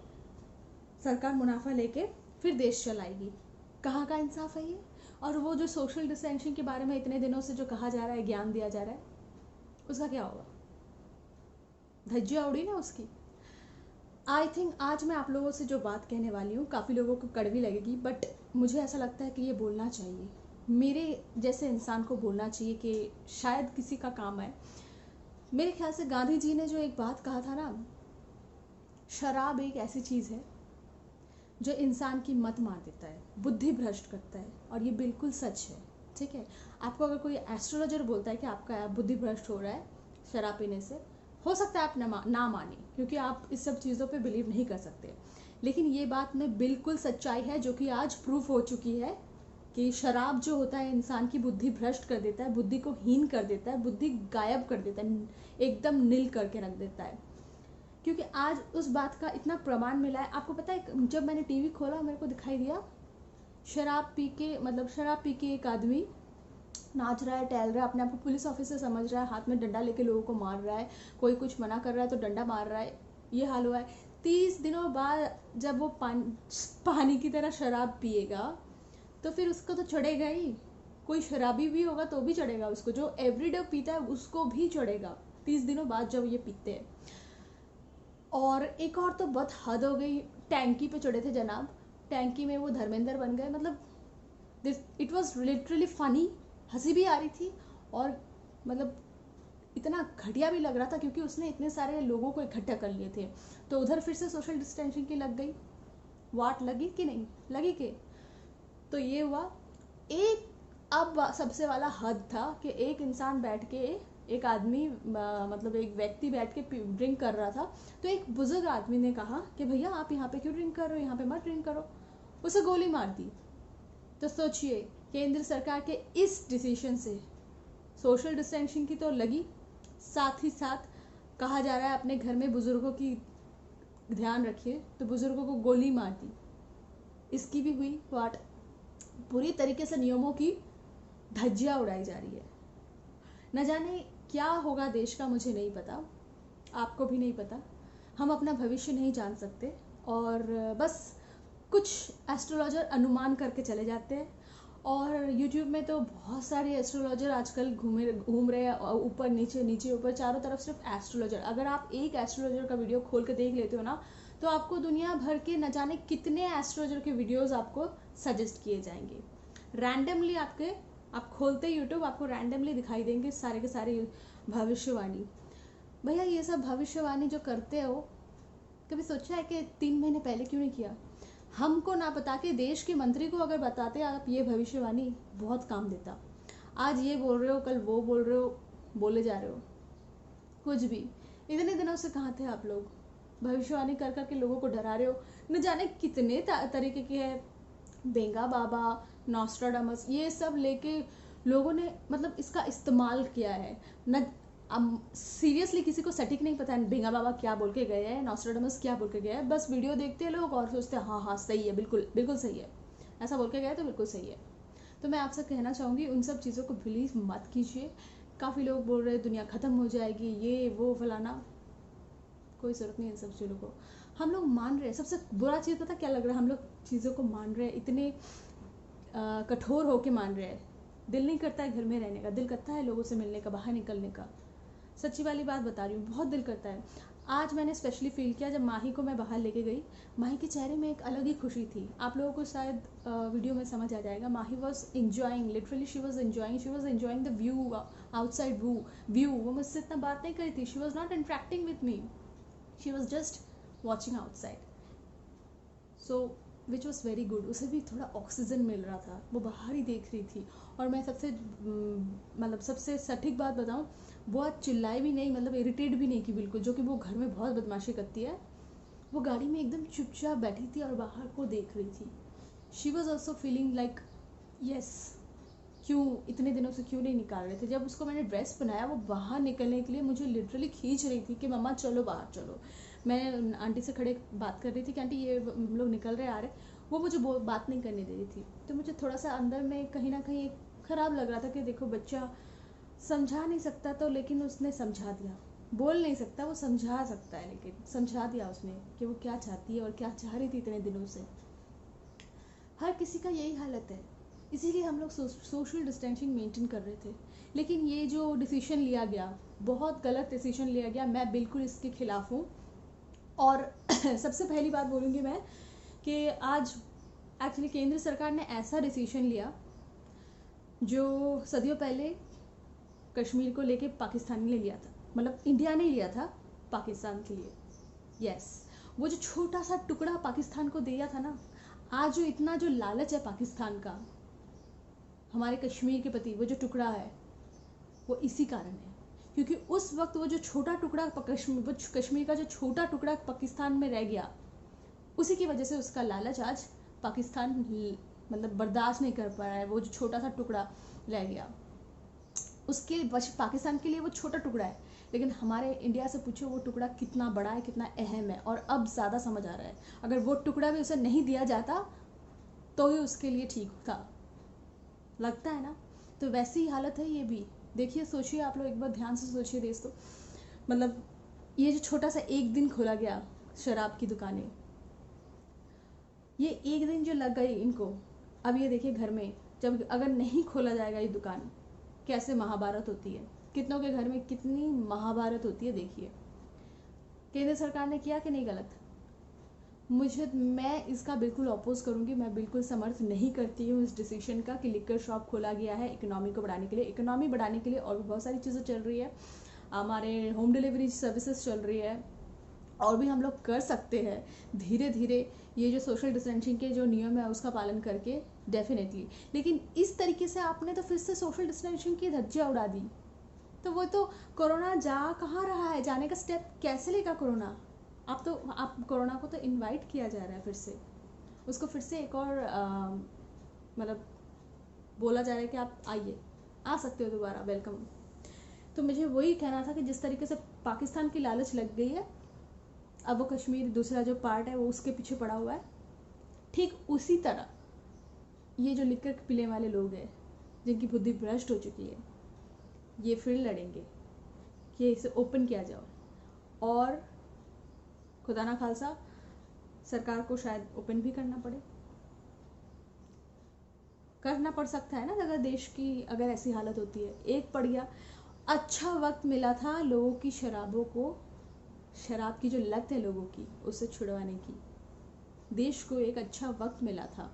Speaker 1: सरकार मुनाफा लेके फिर देश चलाएगी। कहाँ का इंसाफ है ये? और वो जो सोशल डिस्टेंसिंग के बारे में इतने दिनों से जो कहा जा रहा है, ज्ञान दिया जा रहा है, उसका क्या होगा? धज्जियाँ उड़ी ना उसकी। आई थिंक आज मैं आप लोगों से जो बात कहने वाली हूँ काफ़ी लोगों को कड़वी लगेगी, बट मुझे ऐसा लगता है कि ये बोलना चाहिए, मेरे जैसे इंसान को बोलना चाहिए कि शायद किसी का काम आए। मेरे ख्याल से गांधी जी ने जो एक बात कहा था ना, शराब एक ऐसी चीज़ है जो इंसान की मत मार देता है, बुद्धि भ्रष्ट करता है, और ये बिल्कुल सच है। ठीक है, आपको अगर कोई एस्ट्रोलॉजर बोलता है कि आपका बुद्धि भ्रष्ट हो रहा है शराब पीने से, हो सकता है आप ना माने, क्योंकि आप इस सब चीज़ों पे बिलीव नहीं कर सकते। लेकिन ये बात में बिल्कुल सच्चाई है, जो कि आज प्रूफ हो चुकी है कि शराब जो होता है इंसान की बुद्धि भ्रष्ट कर देता है, बुद्धि को हीन कर देता है, बुद्धि गायब कर देता है, एकदम नील करके रख देता है। क्योंकि आज उस बात का इतना प्रमाण मिला है। आपको पता है, जब मैंने टीवी खोला मेरे को दिखाई दिया शराब पी के एक आदमी नाच रहा है, टहल रहा है, अपने आप को पुलिस ऑफिसर समझ रहा है, हाथ में डंडा लेके लोगों को मार रहा है, कोई कुछ मना कर रहा है तो डंडा मार रहा है। ये हाल हुआ है। 30 दिनों बाद जब वो पानी की तरह शराब पिएगा तो फिर उसको तो चढ़ेगा ही। कोई शराबी भी होगा तो भी चढ़ेगा उसको, जो एवरीडे पीता है उसको भी चढ़ेगा 30 दिनों बाद जब ये पीते हैं। और एक और तो बहुत हद हो गई, टैंकी पे चढ़े थे जनाब, टैंकी में वो धर्मेंद्र बन गए। मतलब इट वॉज लिटरली फनी, हंसी भी आ रही थी, और मतलब इतना घटिया भी लग रहा था, क्योंकि उसने इतने सारे लोगों को इकट्ठा कर लिए थे। तो उधर फिर से सोशल डिस्टेंसिंग की लग गई, वाट लगी कि नहीं लगी के? तो ये हुआ। एक अब सबसे वाला हद था कि एक इंसान बैठ के, एक आदमी मतलब एक व्यक्ति बैठ के ड्रिंक कर रहा था, तो एक बुजुर्ग आदमी ने कहा कि भैया आप यहाँ पे क्यों ड्रिंक कर रहे हो, यहाँ पे मत ड्रिंक करो। उसे गोली मार दी। तो सोचिए, केंद्र सरकार के इस डिसीजन से सोशल डिस्टेंसिंग की तो लगी, साथ ही साथ कहा जा रहा है अपने घर में बुजुर्गों की ध्यान रखिए, तो बुजुर्गों को गोली मार दी। इसकी भी हुई वाट। पूरी तरीके से नियमों की धज्जियां उड़ाई जा रही है। न जाने क्या होगा देश का, मुझे नहीं पता, आपको भी नहीं पता। हम अपना भविष्य नहीं जान सकते, और बस कुछ एस्ट्रोलॉजर अनुमान करके चले जाते हैं। और यूट्यूब में तो बहुत सारे एस्ट्रोलॉजर आजकल घूम रहे हैं, ऊपर नीचे नीचे ऊपर, चारों तरफ सिर्फ एस्ट्रोलॉजर। अगर आप एक एस्ट्रोलॉजर का वीडियो खोल के देख लेते हो ना, तो आपको दुनिया भर के न जाने कितने एस्ट्रोलॉजर के वीडियोस आपको सजेस्ट किए जाएंगे। रैंडमली आप खोलते यूट्यूब, आपको रैंडमली दिखाई देंगे सारे के सारे भविष्यवाणी। भैया ये सब भविष्यवाणी जो करते हो, कभी सोचा है कि 3 महीने पहले क्यों नहीं किया? हमको ना बता के देश के मंत्री को अगर बताते आप ये भविष्यवाणी, बहुत काम देता। आज ये बोल रहे हो, कल वो बोल रहे हो, बोले जा रहे हो कुछ भी। इतने दिनों से कहाँ थे आप लोग? भविष्यवाणी कर करके लोगों को डरा रहे हो। न जाने कितने तरीके के है, बेंगा बाबा, नॉस्ट्राडामस, ये सब लेके लोगों ने मतलब इसका इस्तेमाल किया है। न सीरियसली किसी को सटीक नहीं पता है बेंगा बाबा क्या बोल के गए हैं, नॉस्ट्राडामस क्या बोल के गया है। बस वीडियो देखते हैं लोग और सोचते हैं हाँ हाँ सही है, बिल्कुल बिल्कुल सही है, ऐसा बोल के गए तो बिल्कुल सही है। तो मैं आपसे कहना चाहूँगी उन सब चीज़ों को बिलीव मत कीजिए। काफ़ी लोग बोल रहे हैं दुनिया ख़त्म हो जाएगी, ये वो फलाना, कोई ज़रूरत नहीं है इन सब चीज़ों को। हम लोग मान रहे हैं। सबसे बुरा चीज़ पता क्या लग रहा है? हम लोग चीज़ों को मान रहे हैं, इतने कठोर होके मान रहे हैं। दिल नहीं करता है घर में रहने का, दिल करता है लोगों से मिलने का, बाहर निकलने का। सच्ची वाली बात बता रही हूँ, बहुत दिल करता है। आज मैंने स्पेशली फील किया जब माही को मैं बाहर लेके गई। माही के चेहरे में एक अलग ही खुशी थी। आप लोगों को शायद वीडियो में समझ आ जाएगा। Mahi was enjoying, literally she was enjoying the view, outside view. वो मुझसे इतना बात नहीं करी थी, she was not interacting with me, she was just watching outside, so which was very good. उसे भी थोड़ा ऑक्सीजन मिल रहा था, वो बाहर ही देख रही थी। और मैं सबसे सटीक बात बताऊँ, वो आज चिल्लाई भी नहीं, मतलब इरिटेट भी नहीं की बिल्कुल, जो कि वो घर में बहुत बदमाशी करती है। वो गाड़ी में एकदम चुपचाप बैठी थी और बाहर को देख रही थी। She was also feeling like yes, क्यों इतने दिनों से क्यों नहीं निकाल रहे थे। जब उसको मैंने ड्रेस पहनाया, वो बाहर निकलने के लिए मुझे लिटरली खींच रही थी कि मम्मा चलो बाहर चलो। मैं आंटी से खड़े बात कर रही थी कि आंटी ये हम लोग निकल रहे आ रहे, वो मुझे बात नहीं करने दे रही थी। तो मुझे थोड़ा सा अंदर में कहीं ना कहीं ख़राब लग रहा था कि देखो बच्चा समझा नहीं सकता तो, लेकिन उसने समझा दिया। बोल नहीं सकता, वो समझा सकता है, लेकिन समझा दिया उसने कि वो क्या चाहती है और क्या चाह रही थी इतने दिनों से। हर किसी का यही हालत है, इसीलिए हम लोग सोशल डिस्टेंसिंग मेंटेन कर रहे थे। लेकिन ये जो डिसीजन लिया गया, बहुत गलत डिसीजन लिया गया। मैं बिल्कुल इसके खिलाफ हूँ। और सबसे पहली बात बोलूँगी मैं कि आज एक्चुअली केंद्र सरकार ने ऐसा डिसीजन लिया जो सदियों पहले कश्मीर को लेके पाकिस्तान ने लिया था, मतलब इंडिया ने लिया था पाकिस्तान के लिए। यस, वो जो छोटा सा टुकड़ा पाकिस्तान को दिया था ना, आज जो इतना जो लालच है पाकिस्तान का हमारे कश्मीर के प्रति, वो जो टुकड़ा है वो इसी कारण है। क्योंकि उस वक्त वो जो छोटा टुकड़ा कश्मीर का जो छोटा टुकड़ा पाकिस्तान में रह गया, उसी की वजह से उसका लालच आज पाकिस्तान मतलब बर्दाश्त नहीं कर पा रहा है। वो जो छोटा सा टुकड़ा रह गया, उसके पाकिस्तान के लिए वो छोटा टुकड़ा है, लेकिन हमारे इंडिया से पूछो वो टुकड़ा कितना बड़ा है, कितना अहम है। और अब ज़्यादा समझ आ रहा है, अगर वो टुकड़ा भी उसे नहीं दिया जाता तो ही उसके लिए ठीक था, लगता है ना। तो वैसी ही हालत है ये भी। देखिए, सोचिए आप लोग, एक बार ध्यान से सोचिए दोस्तों, मतलब ये जो छोटा सा एक दिन खोला गया शराब की दुकानें, ये एक दिन जो लग गई इनको, अब ये देखिए घर में जब अगर नहीं खोला जाएगा ये दुकान, कैसे महाभारत होती है, कितनों के घर में कितनी महाभारत होती है। देखिए केंद्र सरकार ने किया कि नहीं गलत? मैं इसका बिल्कुल अपोज करूंगी। मैं बिल्कुल समर्थ नहीं करती हूँ इस डिसीजन का कि लिकर शॉप खोला गया है इकोनॉमी को बढ़ाने के लिए। इकोनॉमी बढ़ाने के लिए और भी बहुत सारी चीज़ें चल रही है, हमारे होम डिलीवरी सर्विसेज चल रही है, और भी हम लोग कर सकते हैं धीरे धीरे ये जो सोशल डिस्टेंसिंग के जो नियम है उसका पालन करके, डेफिनेटली। लेकिन इस तरीके से आपने तो फिर से सोशल डिस्टेंसिंग की धज्जियाँ उड़ा दी, तो वो तो कोरोना जा कहाँ रहा है, जाने का स्टेप कैसे लेगा कोरोना? आप कोरोना को तो इनवाइट किया जा रहा है, फिर से उसको फिर से एक और मतलब बोला जा रहा है कि आप आइए, आ सकते हो दोबारा, वेलकम। तो मुझे वही कहना था कि जिस तरीके से पाकिस्तान की लालच लग गई है, अब वो कश्मीर दूसरा जो पार्ट है वो उसके पीछे पड़ा हुआ है, ठीक उसी तरह ये जो लिकर पीने वाले लोग हैं जिनकी बुद्धि भ्रष्ट हो चुकी है, ये फिर लड़ेंगे कि इसे ओपन किया जाओ। और खुदा ना खालसा सरकार को शायद ओपन भी करना पड़ सकता है ना, अगर देश की अगर ऐसी हालत होती है। एक पड़ गया, अच्छा वक्त मिला था लोगों की शराब की जो लत है लोगों की, उससे छुड़वाने की। देश को एक अच्छा वक्त मिला था,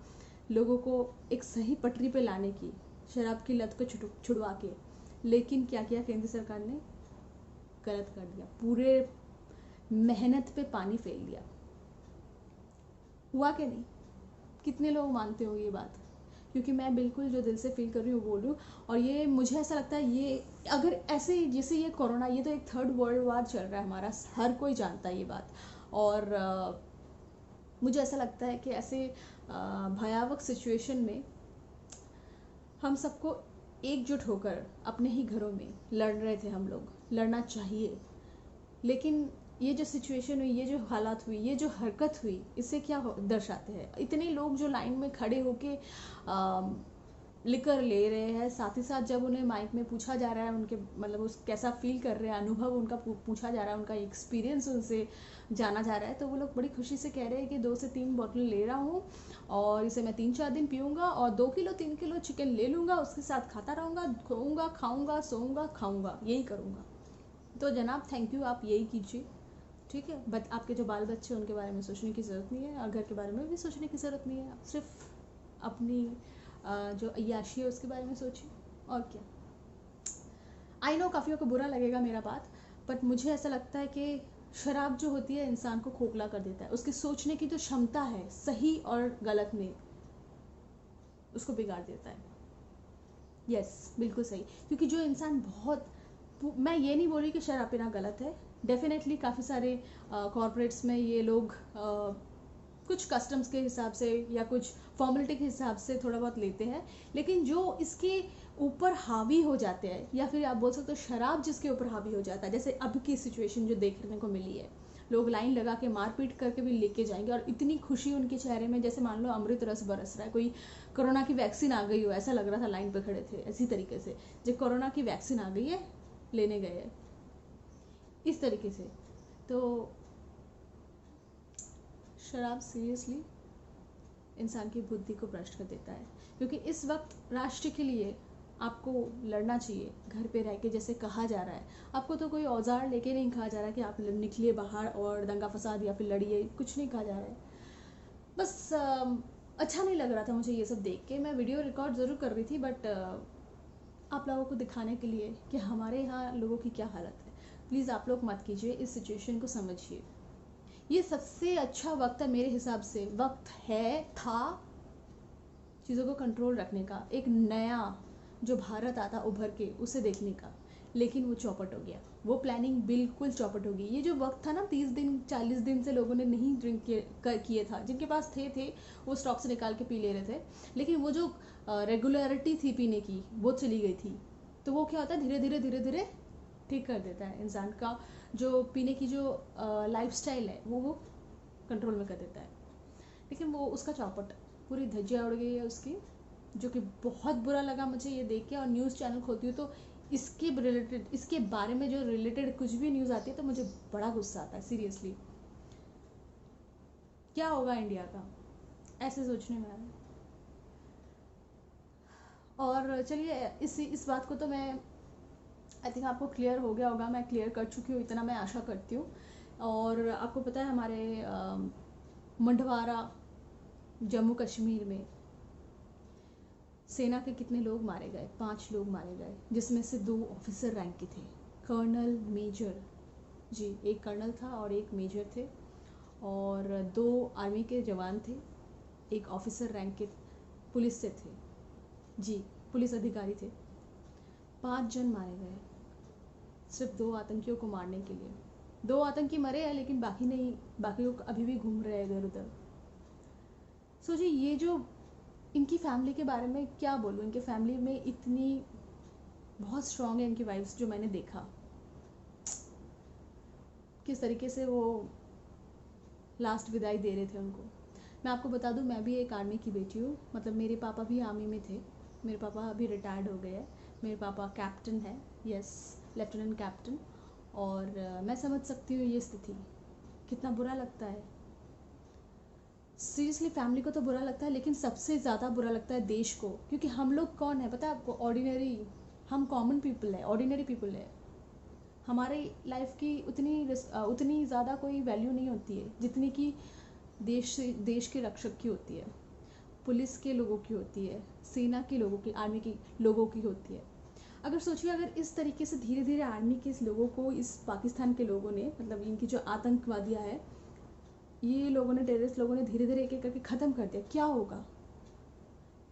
Speaker 1: लोगों को एक सही पटरी पे लाने की, शराब की लत को छुड़वा के, लेकिन क्या किया केंद्र सरकार ने? गलत कर दिया, पूरे मेहनत पे पानी फेर दिया। हुआ कि नहीं? कितने लोग मानते हो ये बात? क्योंकि मैं बिल्कुल जो दिल से फील कर रही हूँ बोल रही हूँ। और ये मुझे ऐसा लगता है, ये अगर ऐसे जैसे ये कोरोना, ये तो एक 3rd वर्ल्ड वार चल रहा है हमारा, हर कोई जानता है ये बात। और मुझे ऐसा लगता है कि ऐसे भयावह सिचुएशन में हम सबको एकजुट होकर अपने ही घरों में लड़ रहे थे, हम लोग लड़ना चाहिए। लेकिन ये जो सिचुएशन हुई, ये जो हालात हुई, ये जो हरकत हुई, इससे क्या दर्शाते हैं? इतने लोग जो लाइन में खड़े होके लिकर ले रहे हैं, साथ ही साथ जब उन्हें माइक में पूछा जा रहा है उनके मतलब उस कैसा फील कर रहे हैं, अनुभव उनका पूछा जा रहा है, उनका एक्सपीरियंस उनसे जाना जा रहा है, तो वो लोग बड़ी खुशी से कह रहे हैं कि 2 से 3 बोतल ले रहा हूँ और इसे मैं 3-4 दिन पीऊँगा और 2 किलो 3 किलो चिकन ले लूँगा, उसके साथ खाता रहूँगा, खोऊँगा, खाऊँगा, सोऊँगा, खाऊँगा, यही करूँगा। तो जनाब थैंक यू, आप यही कीजिए, ठीक है। बट आपके जो बाल बच्चे उनके बारे में सोचने की ज़रूरत नहीं है, और घर के बारे में भी सोचने की ज़रूरत नहीं है। आप सिर्फ अपनी जो अय्याशी है उसके बारे में सोचिए, और क्या। आई नो काफ़ियों को बुरा लगेगा मेरा बात, बट मुझे ऐसा लगता है कि शराब जो होती है इंसान को खोखला कर देता है। उसकी सोचने की जो क्षमता है सही और गलत में, उसको बिगाड़ देता है। यस, बिल्कुल सही। क्योंकि जो इंसान बहुत, मैं ये नहीं बोल रही कि शराब पीना गलत है, डेफिनेटली काफ़ी सारे कॉर्पोरेट्स में ये लोग कुछ कस्टम्स के हिसाब से या कुछ फॉर्मेलिटी के हिसाब से थोड़ा बहुत लेते हैं, लेकिन जो इसके ऊपर हावी हो जाते हैं, या फिर आप बोल सकते हो शराब जिसके ऊपर हावी हो जाता है, जैसे अब की सिचुएशन जो देखने को मिली है, लोग लाइन लगा के मारपीट करके भी लेके जाएंगे, और इतनी खुशी उनके चेहरे में जैसे मान लो अमृत रस बरस रहा है, कोई कोरोना की वैक्सीन आ गई हो, ऐसा लग रहा था। लाइन पे खड़े थे इसी तरीके से, जब कोरोना की वैक्सीन आ गई है लेने गए हैं, इस तरीके से। तो शराब सीरियसली इंसान की बुद्धि को भ्रष्ट कर देता है, क्योंकि इस वक्त राष्ट्र के लिए आपको लड़ना चाहिए घर पे रह के, जैसे कहा जा रहा है। आपको तो कोई औजार लेके नहीं कहा जा रहा कि आप निकलिए बाहर और दंगा फसाद या फिर लड़िए, कुछ नहीं कहा जा रहा है। बस अच्छा नहीं लग रहा था मुझे ये सब देख के। मैं वीडियो रिकॉर्ड ज़रूर कर रही थी, बट आप लोगों को दिखाने के लिए कि हमारे यहाँ लोगों की क्या हालत है। प्लीज़ आप लोग मत कीजिए, इस सिचुएशन को समझिए। ये सबसे अच्छा वक्त है मेरे हिसाब से, वक्त था चीज़ों को कंट्रोल रखने का, एक नया जो भारत आता उभर के उसे देखने का, लेकिन वो चौपट हो गया, वो प्लानिंग बिल्कुल चौपट हो गई। ये जो वक्त था ना, 30 दिन 40 दिन से लोगों ने नहीं ड्रिंक किए था, जिनके पास थे वो स्टॉक से निकाल के पी ले रहे थे, लेकिन वो जो रेगुलरिटी थी पीने की वो चली गई थी। तो वो क्या होता है, धीरे धीरे ठीक कर देता है इंसान का जो पीने की जो लाइफस्टाइल है वो कंट्रोल में कर देता है। लेकिन वो उसका चौपट, पूरी धज्जियाँ उड़ गई है उसकी, जो कि बहुत बुरा लगा मुझे ये देख के। और न्यूज़ चैनल खोलती हूँ तो इसके रिलेटेड, इसके बारे में जो रिलेटेड कुछ भी न्यूज़ आती है तो मुझे बड़ा गुस्सा आता है। सीरियसली क्या होगा इंडिया का, ऐसे सोचने में आया। और चलिए इस बात को तो मैं आई थिंक आपको क्लियर हो गया होगा, मैं क्लियर कर चुकी हूँ, इतना मैं आशा करती हूँ। और आपको पता है हमारे मंडवारा जम्मू कश्मीर में सेना के कितने लोग मारे गए? 5 लोग मारे गए, जिसमें से 2 ऑफिसर रैंक के थे, कर्नल मेजर जी, एक कर्नल था और एक मेजर थे, और 2 आर्मी के जवान थे, एक ऑफिसर रैंक के पुलिस से थे जी, पुलिस अधिकारी थे। 5 जन मारे गए सिर्फ 2 आतंकियों को मारने के लिए। 2 आतंकी मरे हैं, लेकिन बाकी नहीं, बाकी लोग अभी भी घूम रहे हैं इधर उधर। सोचिए ये जो इनकी फैमिली के बारे में क्या बोलूँ, इनके फैमिली में इतनी बहुत स्ट्रांग है इनकी वाइफ्स, जो मैंने देखा किस तरीके से वो लास्ट विदाई दे रहे थे उनको। मैं आपको बता दूं, मैं भी एक आर्मी की बेटी हूँ, मतलब मेरे पापा भी आर्मी में थे, मेरे पापा अभी रिटायर्ड हो गए हैं, मेरे पापा कैप्टन है, यस, लेफ्टिनेंट कैप्टन। और मैं समझ सकती हूँ ये स्थिति, कितना बुरा लगता है। सीरियसली फैमिली को तो बुरा लगता है, लेकिन सबसे ज़्यादा बुरा लगता है देश को, क्योंकि हम लोग कौन है पता है आपको? ऑर्डिनरी, हम कॉमन पीपल है, ऑर्डिनरी पीपल है। हमारी लाइफ की उतनी ज़्यादा कोई वैल्यू नहीं होती है जितनी कि देश के रक्षक की होती है। पुलिस के लोगों की होती है, सेना के लोगों की, आर्मी की लोगों की होती है। अगर सोचिए अगर इस तरीके से धीरे धीरे आर्मी के इस लोगों को, इस पाकिस्तान के लोगों ने, मतलब इनकी जो आतंकवादियाँ है, ये लोगों ने, टेररिस्ट लोगों ने धीरे धीरे एक एक करके ख़त्म कर दिया, क्या होगा?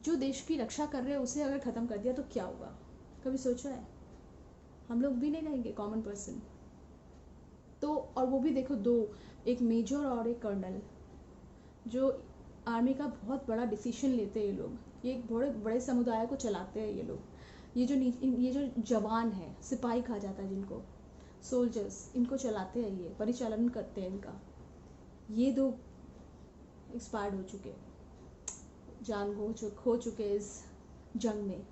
Speaker 1: जो देश की रक्षा कर रहे हैं उसे अगर ख़त्म कर दिया तो क्या होगा? कभी सोचा है? हम लोग भी नहीं रहेंगे, कॉमन पर्सन तो। और वो भी देखो, दो, एक मेजर और एक कर्नल, जो आर्मी का बहुत बड़ा डिसीजन लेते हैं ये लोग, ये एक बड़े बड़े समुदाय को चलाते हैं ये लोग। ये जो जवान है, सिपाही कहा जाता है जिनको, सोल्जर्स, इनको चलाते हैं, ये परिचालन करते हैं इनका। ये दो एक्सपायर्ड हो चुके, जान खो चुके इस जंग में।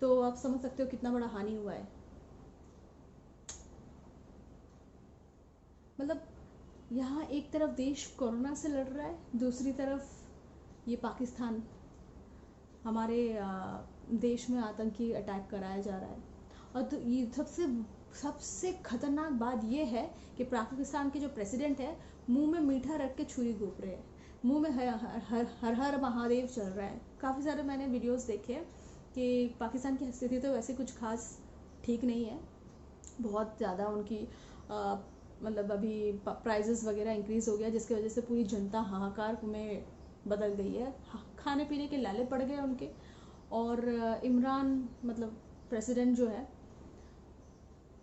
Speaker 1: तो आप समझ सकते हो कितना बड़ा हानि हुआ है। मतलब यहाँ एक तरफ देश कोरोना से लड़ रहा है, दूसरी तरफ ये पाकिस्तान हमारे देश में आतंकी अटैक कराया जा रहा है। और तो ये सबसे खतरनाक बात ये है कि पाकिस्तान के जो प्रेसिडेंट है, मुंह में मीठा रख के छुरी घोंप रहे हैं, मुंह में हर हर महादेव चल रहा है। काफ़ी सारे मैंने वीडियोस देखे कि पाकिस्तान की स्थिति तो वैसे कुछ खास ठीक नहीं है, बहुत ज़्यादा उनकी मतलब अभी प्राइजेस वगैरह इंक्रीज़ हो गया, जिसकी वजह से पूरी जनता हाहाकार में बदल गई है, खाने पीने के लाले पड़ गए उनके। और इमरान मतलब प्रेसिडेंट जो है,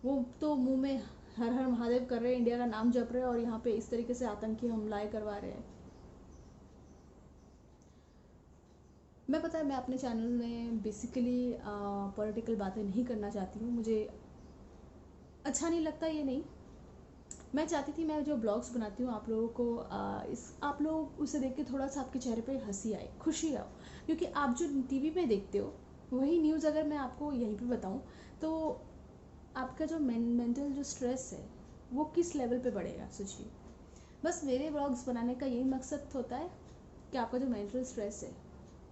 Speaker 1: वो तो मुंह में हर हर महादेव कर रहे हैं, इंडिया का नाम जप रहे हैं, और यहाँ पे इस तरीके से आतंकी हमलाएं करवा रहे हैं। मैं पता है मैं अपने चैनल में बेसिकली पॉलिटिकल बातें नहीं करना चाहती हूँ, मुझे अच्छा नहीं लगता ये नहीं। मैं चाहती थी मैं जो ब्लॉग्स बनाती हूँ आप लोगों को आप लोग उसे देख के थोड़ा सा आपके चेहरे पे हंसी आए, खुशी आओ, क्योंकि आप जो टीवी पे देखते हो वही न्यूज़ अगर मैं आपको यहीं पे बताऊँ तो आपका जो मेंटल जो स्ट्रेस है वो किस लेवल पे बढ़ेगा, सोचिए। बस मेरे ब्लॉग्स बनाने का यही मकसद होता है कि आपका जो मेंटल स्ट्रेस है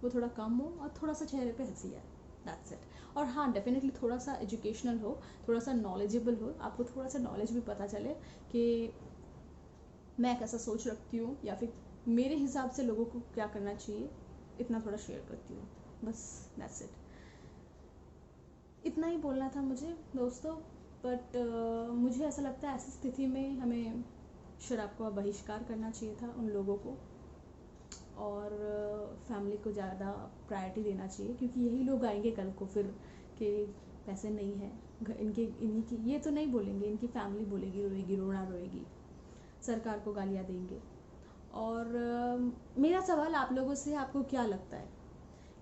Speaker 1: वो थोड़ा कम हो और थोड़ा सा चेहरे पे हंसी आए, दैट्स इट। और हाँ, डेफिनेटली थोड़ा सा एजुकेशनल हो, थोड़ा सा नॉलेजेबल हो, आपको थोड़ा सा नॉलेज भी पता चले कि मैं कैसा सोच रखती हूँ या फिर मेरे हिसाब से लोगों को क्या करना चाहिए, इतना थोड़ा शेयर करती हूँ, बस दैट्स इट। इतना ही बोलना था मुझे दोस्तों। बट मुझे ऐसा लगता है ऐसी स्थिति में हमें शराब का बहिष्कार करना चाहिए था उन लोगों को, और फैमिली को ज़्यादा प्रायोरिटी देना चाहिए, क्योंकि यही लोग आएंगे कल को फिर कि पैसे नहीं है इन्हीं की, ये तो नहीं बोलेंगे, इनकी फैमिली बोलेगी, रोएगी, रोना रोएगी, सरकार को गालियाँ देंगे। और मेरा सवाल आप लोगों से, आपको क्या लगता है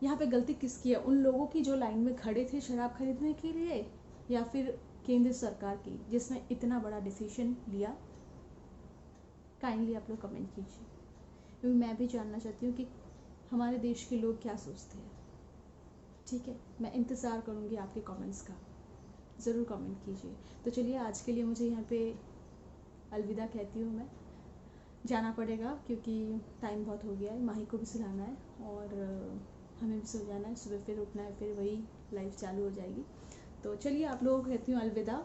Speaker 1: यहाँ पे गलती किसकी है? उन लोगों की जो लाइन में खड़े थे शराब खरीदने के लिए, या फिर केंद्र सरकार की जिसने इतना बड़ा डिसीजन लिया? काइंडली आप लोग कमेंट कीजिए, क्योंकि मैं भी जानना चाहती हूँ कि हमारे देश के लोग क्या सोचते हैं। ठीक है, मैं इंतज़ार करूँगी आपके कमेंट्स का, ज़रूर कमेंट कीजिए। तो चलिए आज के लिए मुझे यहाँ पे अलविदा कहती हूँ, मैं जाना पड़ेगा क्योंकि टाइम बहुत हो गया है, माही को भी सुलाना है और हमें भी सो जाना है, सुबह फिर उठना है, फिर वही लाइफ चालू हो जाएगी। तो चलिए आप लोगों को कहती हूँ अलविदा,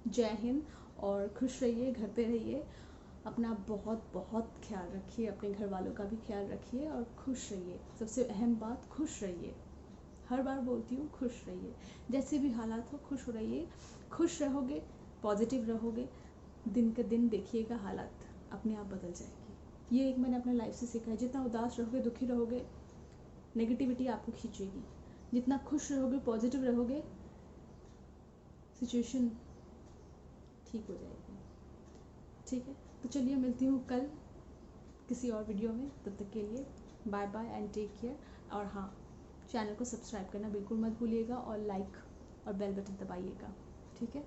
Speaker 1: जय हिंद, और खुश रहिए, घर पे रहिए, अपना बहुत बहुत ख्याल रखिए, अपने घर वालों का भी ख्याल रखिए और खुश रहिए। सबसे अहम बात, खुश रहिए, हर बार बोलती हूँ खुश रहिए, जैसे भी हालात हो खुश रहिए। खुश रहोगे, पॉजिटिव रहोगे, दिन के दिन देखिएगा हालात अपने आप बदल जाएगी। ये एक मैंने अपने लाइफ से सीखा है, जितना उदास रहोगे, दुखी रहोगे, नेगेटिविटी आपको खींचेगी, जितना खुश रहोगे, पॉजिटिव रहोगे, सिचुएशन ठीक हो जाएगी। ठीक है, तो चलिए मिलती हूँ कल किसी और वीडियो में, तब तक के लिए bye bye and take care. और हाँ, चैनल को सब्सक्राइब करना बिल्कुल मत भूलिएगा और लाइक और बेल बटन दबाइएगा। ठीक है।